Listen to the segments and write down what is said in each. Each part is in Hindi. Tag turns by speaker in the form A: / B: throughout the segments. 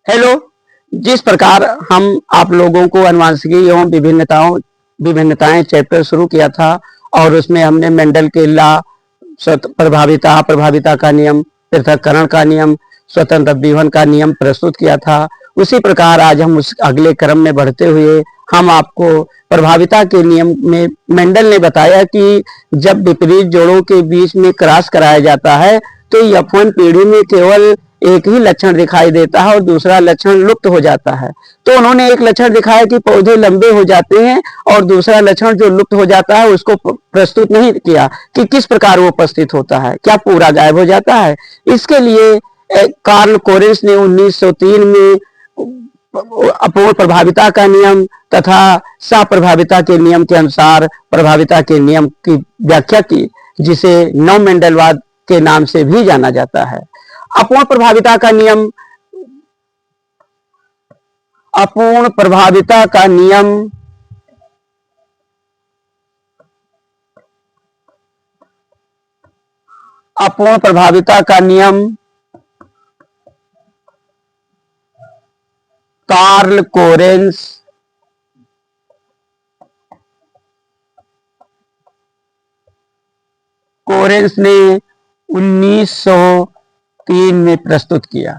A: हेलो। जिस प्रकार हम आप लोगों को आनुवंशिकी एवं विभिन्नताएं चैप्टर शुरू किया था और उसमें हमने मेंडल के लॉ, प्रभाविता का नियम, पृथक्करण का नियम, स्वतंत्र विभवन का नियम प्रस्तुत किया था। उसी प्रकार आज हम उस अगले क्रम में बढ़ते हुए हम आपको प्रभाविता के नियम में मेंडल ने बताया कि जब विपरीत जोड़ों के बीच में क्रॉस कराया जाता है तो F1 पीढ़ी में केवल एक ही लक्षण दिखाई देता है और दूसरा लक्षण लुप्त हो जाता है। तो उन्होंने एक लक्षण दिखाया कि पौधे लंबे हो जाते हैं और दूसरा लक्षण जो लुप्त हो जाता है उसको प्रस्तुत नहीं किया कि किस प्रकार वो उपस्थित होता है, क्या पूरा गायब हो जाता है। इसके लिए कार्ल कोरेंस ने 1903 में अपूर्ण प्रभाविता का नियम तथा सप्रभाविता के नियम के अनुसार प्रभाविता के नियम की व्याख्या की, जिसे नौ मेंडलवाद के नाम से भी जाना जाता है। अपूर्ण प्रभाविता का नियम अपूर्ण प्रभाविता का नियम अपूर्ण प्रभाविता का नियम कार्ल कोरेंस ने 1903 में प्रस्तुत किया।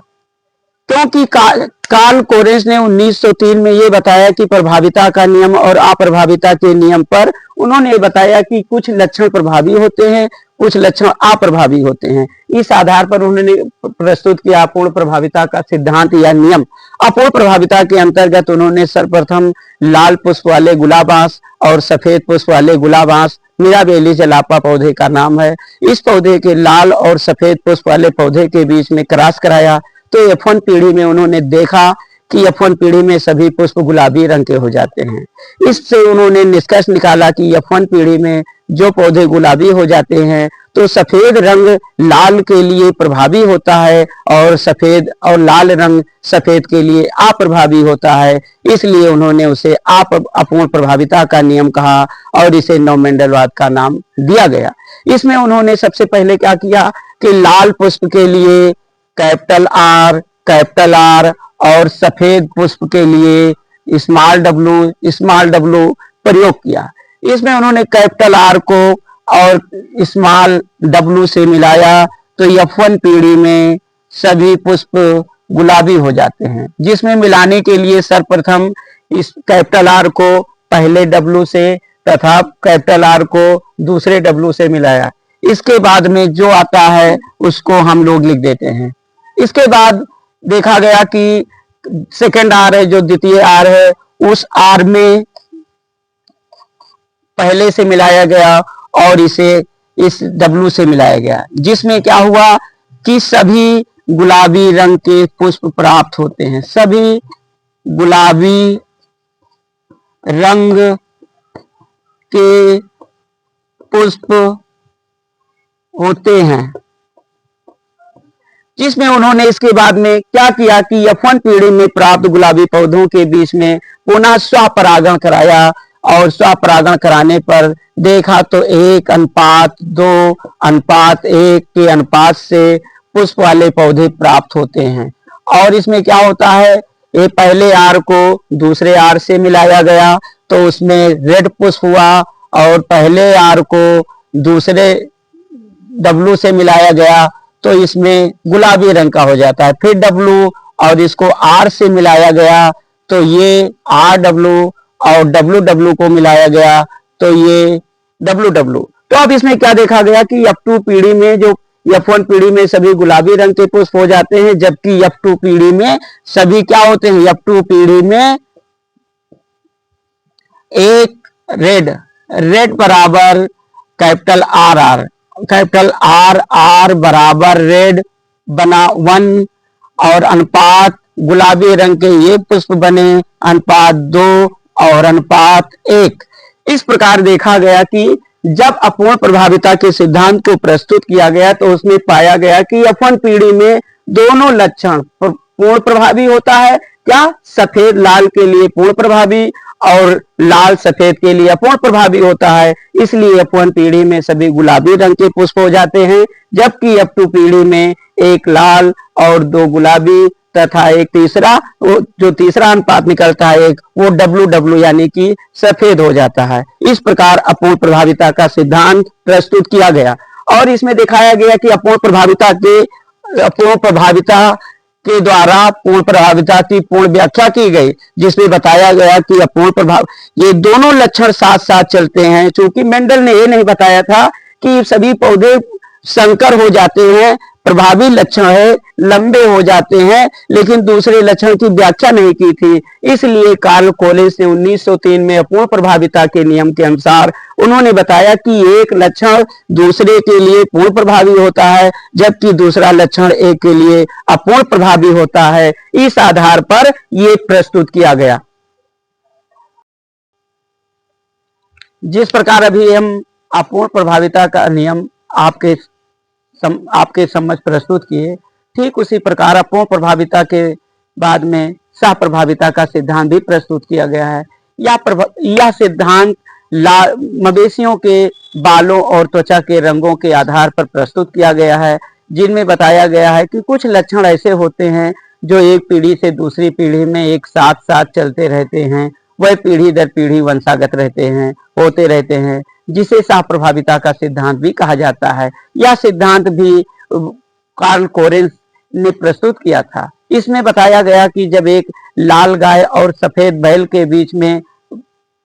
A: क्योंकि कार्ल कोरेंस ने 1903 में ये बताया कि प्रभाविता का नियम और अप्रभाविता के नियम पर उन्होंने बताया कि कुछ लक्षण प्रभावी होते हैं, कुछ लक्षण अप्रभावी होते हैं। इस आधार पर उन्होंने प्रस्तुत किया अपूर्ण प्रभाविता का सिद्धांत या नियम। अपूर्ण प्रभाविता के अंतर्गत उन्होंने सर्वप्रथम लाल पुष्प वाले गुलाबांस और सफेद पुष्प वाले गुलाबांस, मिराबेली जलापा पौधे का नाम है, इस पौधे के लाल और सफेद पुष्प वाले पौधे के बीच में क्रॉस कराया। तो F1 पीढ़ी में उन्होंने देखा कि F1 पीढ़ी में सभी पुष्प गुलाबी रंग के हो जाते हैं। इससे उन्होंने निष्कर्ष निकाला कि F1 पीढ़ी में जो पौधे गुलाबी हो जाते हैं तो सफेद रंग लाल के लिए प्रभावी होता है और सफेद और लाल रंग सफेद के लिए अप्रभावी होता है। इसलिए उन्होंने उसे अपूर्ण प्रभाविता का नियम कहा और इसे नौ मेंडलवाद का नाम दिया गया। इसमें उन्होंने सबसे पहले क्या किया कि लाल पुष्प के लिए कैपिटल आर और सफेद पुष्प के लिए स्मॉल डब्लू प्रयोग किया। इसमें उन्होंने कैपिटल आर को और स्मॉल डब्लू से मिलाया तो F1 पीढ़ी में सभी पुष्प गुलाबी हो जाते हैं, जिसमें मिलाने के लिए सर्वप्रथम इस कैपिटल आर को पहले डब्लू से तथा कैपिटल आर को दूसरे डब्लू से मिलाया। इसके बाद में जो आता है उसको हम लोग लिख देते हैं। इसके बाद देखा गया कि सेकेंड आर है, जो द्वितीय आर है, उस आर में पहले से मिलाया गया और इसे इस डब्लू से मिलाया गया, जिसमें क्या हुआ कि सभी गुलाबी रंग के पुष्प प्राप्त होते हैं। सभी गुलाबी रंग के पुष्प होते हैं, जिसमें उन्होंने इसके बाद में क्या किया कि F1 पीढ़ी में प्राप्त गुलाबी पौधों के बीच में पुनः स्वपरागण कराया और स्वपरागण कराने पर देखा तो 1:2:1 के अनुपात से पुष्प वाले पौधे प्राप्त होते हैं। और इसमें क्या होता है, ये पहले आर को दूसरे आर से मिलाया गया तो उसमें रेड पुष्प हुआ और पहले आर को दूसरे डब्लू से मिलाया गया तो इसमें गुलाबी रंग का हो जाता है। फिर डब्लू और इसको आर से मिलाया गया तो ये आर डब्लू और डब्लू डब्लू को मिलाया गया तो ये डब्लू डब्लू। तो अब इसमें क्या देखा गया कि F2 पीढ़ी में जो F1 पीढ़ी में सभी गुलाबी रंग के पुष्प हो जाते हैं, जबकि F2 पीढ़ी में सभी क्या होते हैं, F2 पीढ़ी में एक रेड बराबर कैपिटल आर बराबर रेड बना 1 और अनुपात गुलाबी रंग के ये पुष्प बने अनुपात 2 और अनुपात 1। इस प्रकार देखा गया कि जब अपूर्ण प्रभाविता के सिद्धांत को प्रस्तुत किया गया तो उसमें पाया गया कि F1 पीढ़ी में दोनों लक्षण पूर्ण प्रभावी होता है। क्या, सफेद लाल के लिए पूर्ण प्रभावी और लाल सफेद के लिए अपूर्ण प्रभावी होता है। इसलिए F1 पीढ़ी में सभी गुलाबी रंग के पुष्प हो जाते हैं, जबकि F2 पीढ़ी में एक लाल और 2 गुलाबी तथा एक तीसरा, वो जो तीसरा अनुपात निकलता है एक, वो WW यानी कि सफेद हो जाता है। इस प्रकार अपूर्ण प्रभाविता का सिद्धांत प्रस्तुत किया गया और इसमें दिखाया गया कि अपूर्ण प्रभाविता के द्वारा पूर्ण प्रभाविता की पूर्ण व्याख्या की गई, जिसमें बताया गया कि अपूर्ण प्रभाव, ये दोनों लक्षण साथ साथ चलते हैं। चूंकि मेंडल ने ये नहीं बताया था कि सभी पौधे संकर हो जाते हैं, प्रभावी लक्षण है लंबे हो जाते हैं, लेकिन दूसरे लक्षण की व्याख्या नहीं की थी। इसलिए कार्ल कोलिन्स ने 1903 में अपूर्ण प्रभाविता के नियम के अनुसार उन्होंने बताया कि एक लक्षण दूसरे के लिए पूर्ण प्रभावी होता है, जबकि दूसरा लक्षण एक के लिए अपूर्ण प्रभावी होता है। इस आधार पर ये प्रस्तुत किया गया। जिस प्रकार अभी हम अपूर्ण प्रभाविता का नियम आपके समझ प्रस्तुत किए, ठीक उसी प्रकार अपूर्ण प्रभाविता के बाद में सह प्रभाविता का सिद्धांत भी प्रस्तुत किया गया है। यह सिद्धांत मवेशियों के बालों और त्वचा के रंगों के आधार पर प्रस्तुत किया गया है, जिनमें बताया गया है कि कुछ लक्षण ऐसे होते हैं जो एक पीढ़ी से दूसरी पीढ़ी में एक साथ साथ चलते रहते हैं, वह पीढ़ी दर पीढ़ी वंशागत होते रहते हैं, जिसे सह प्रभाविता का सिद्धांत भी कहा जाता है। यह सिद्धांत भी कार्ल कोरेंस ने प्रस्तुत किया था। इसमें बताया गया कि जब एक लाल गाय और सफेद बैल के बीच में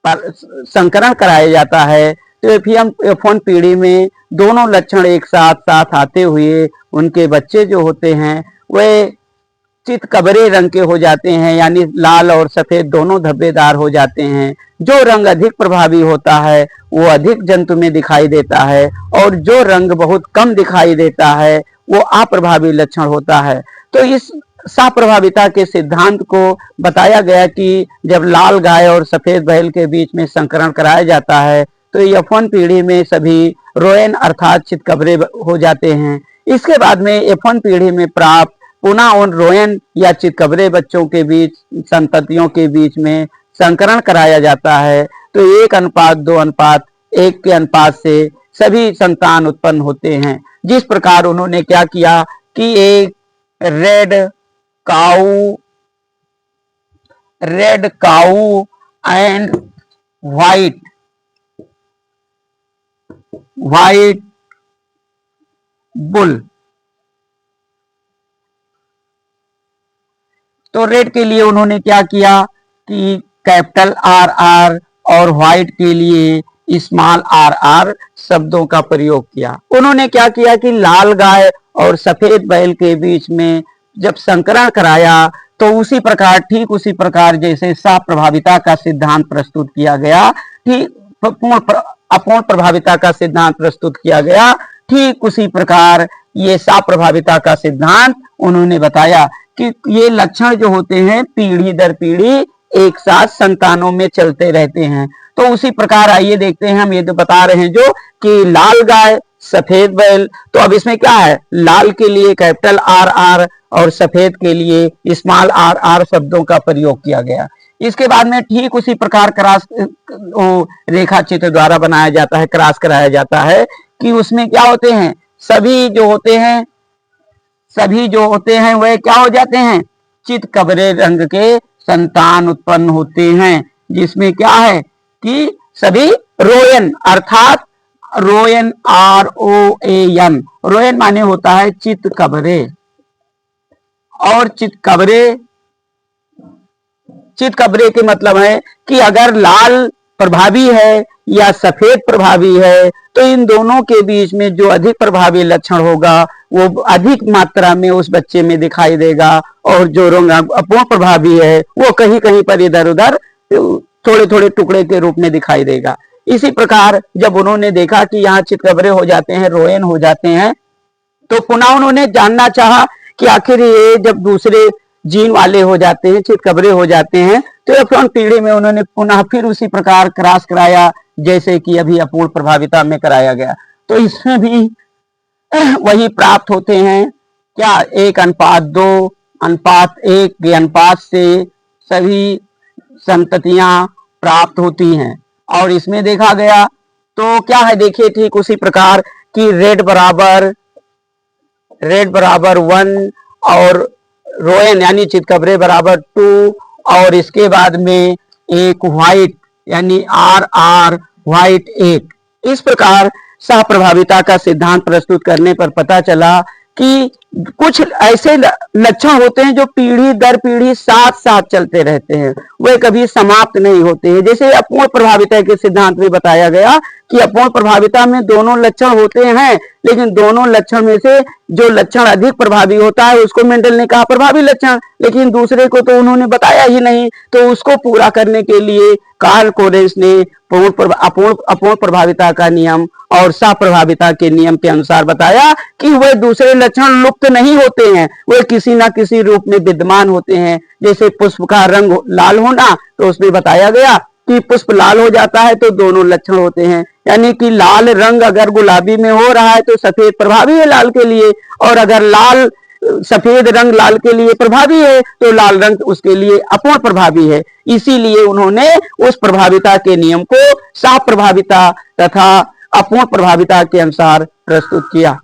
A: संकरण कराया जाता है तो F1 पीढ़ी में दोनों लक्षण एक साथ साथ आते हुए उनके बच्चे जो होते हैं वे चितकबरे रंग के हो जाते हैं, यानी लाल और सफेद दोनों धब्बेदार हो जाते हैं। जो रंग अधिक प्रभावी होता है वो अधिक जंतु में दिखाई देता है और जो रंग बहुत कम दिखाई देता है वो अप्रभावी लक्षण होता है। तो इस सप्रभाविता के सिद्धांत को बताया गया कि जब लाल गाय और सफेद बैल के बीच में संकरण कराया जाता है तो F1 पीढ़ी में सभी रोयन अर्थात चितकबरे हो जाते हैं। इसके बाद में F1 पीढ़ी में प्राप्त पुनः उन रोयन या चितकबरे बच्चों के बीच, संततियों के बीच में संकरण कराया जाता है तो 1:2:1 के अनुपात से सभी संतान उत्पन्न होते हैं। जिस प्रकार उन्होंने क्या किया कि एक red cow and white bull, तो रेड के लिए उन्होंने क्या किया कि कैपिटल RR और व्हाइट के लिए स्मॉल RR शब्दों का प्रयोग किया। उन्होंने क्या किया कि लाल गाय और सफेद बैल के बीच में जब संकरण कराया तो ठीक उसी प्रकार जैसे सप्रभाविता का सिद्धांत प्रस्तुत किया गया, ठीक अपूर्ण प्रभाविता का सिद्धांत प्रस्तुत किया गया, ठीक उसी प्रकार ये सप्रभाविता का सिद्धांत उन्होंने बताया कि ये लक्षण जो होते हैं पीढ़ी दर पीढ़ी एक साथ संतानों में चलते रहते हैं। तो उसी प्रकार आइए देखते हैं, हम ये तो बता रहे हैं जो कि लाल गाय सफेद बैल, तो अब इसमें क्या है, लाल के लिए कैपिटल RR और सफेद के लिए स्मॉल RR शब्दों का प्रयोग किया गया। इसके बाद में ठीक उसी प्रकार क्रॉस रेखा चित्र द्वारा बनाया जाता है, क्रॉस कराया जाता है कि उसमें क्या होते हैं, सभी जो होते हैं वह क्या हो जाते हैं, चितकबरे रंग के संतान उत्पन्न होते हैं, जिसमें क्या है कि सभी रोयन अर्थात रोयन ROAN, रोयन माने होता है चितकबरे, और चितकबरे के मतलब है कि अगर लाल प्रभावी है या सफेद प्रभावी है तो इन दोनों के बीच में जो अधिक प्रभावी लक्षण होगा वो अधिक मात्रा में उस बच्चे में दिखाई देगा, और जो रंग अपूर्ण प्रभावी है वो कहीं कहीं पर इधर उधर थोड़े थोड़े टुकड़े के रूप में दिखाई देगा। इसी प्रकार जब उन्होंने देखा कि यहाँ चितकबरे हो जाते हैं, रोयन हो जाते हैं, तो पुनः उन्होंने जानना चाहा कि आखिर ये जब दूसरे जीन वाले हो जाते हैं, चितकबरे हो जाते हैं, तो F1 पीढ़ी में उन्होंने पुनः फिर उसी प्रकार क्रॉस कराया जैसे कि अभी अपूर्ण प्रभाविता में कराया गया। तो इसमें भी वही प्राप्त होते हैं क्या, 1:2:1 के अनुपात से सभी संततियां प्राप्त होती हैं। और इसमें देखा गया तो क्या है, देखिए ठीक उसी प्रकार कि रेड बराबर 1 और रोएन यानी चितकबरे बराबर 2 और इसके बाद में एक व्हाइट यानी आर आर व्हाइट 8। इस प्रकार सह प्रभाविता का सिद्धांत प्रस्तुत करने पर पता चला कि कुछ ऐसे लक्षण होते हैं जो पीढ़ी दर पीढ़ी साथ साथ चलते रहते हैं, वे कभी समाप्त नहीं होते हैं। जैसे अपूर्ण प्रभाविता के सिद्धांत में बताया गया कि अपूर्ण प्रभाविता में दोनों लक्षण होते हैं, लेकिन दोनों लक्षण में से जो लक्षण अधिक प्रभावी होता है उसको मेंडल ने कहा प्रभावी लक्षण, लेकिन दूसरे को तो उन्होंने बताया ही नहीं। तो उसको पूरा करने के लिए कार्ल कोरेंस ने अपूर्ण प्रभाविता का नियम और सह प्रभाविता के नियम के अनुसार बताया कि वे दूसरे लक्षण लुप्त नहीं होते हैं, वे किसी ना किसी रूप में विद्यमान होते हैं। जैसे पुष्प का रंग लाल होना, तो उसमें बताया गया कि पुष्प लाल हो जाता है तो दोनों लक्षण होते हैं, यानी कि लाल रंग अगर गुलाबी में हो रहा है तो सफेद प्रभावी है लाल के लिए, और अगर लाल सफेद रंग लाल के लिए प्रभावी है तो लाल रंग उसके लिए अपूर्ण प्रभावी है। इसीलिए उन्होंने उस प्रभाविता के नियम को सह प्रभाविता तथा अपूर्ण प्रभाविता के अनुसार प्रस्तुत किया।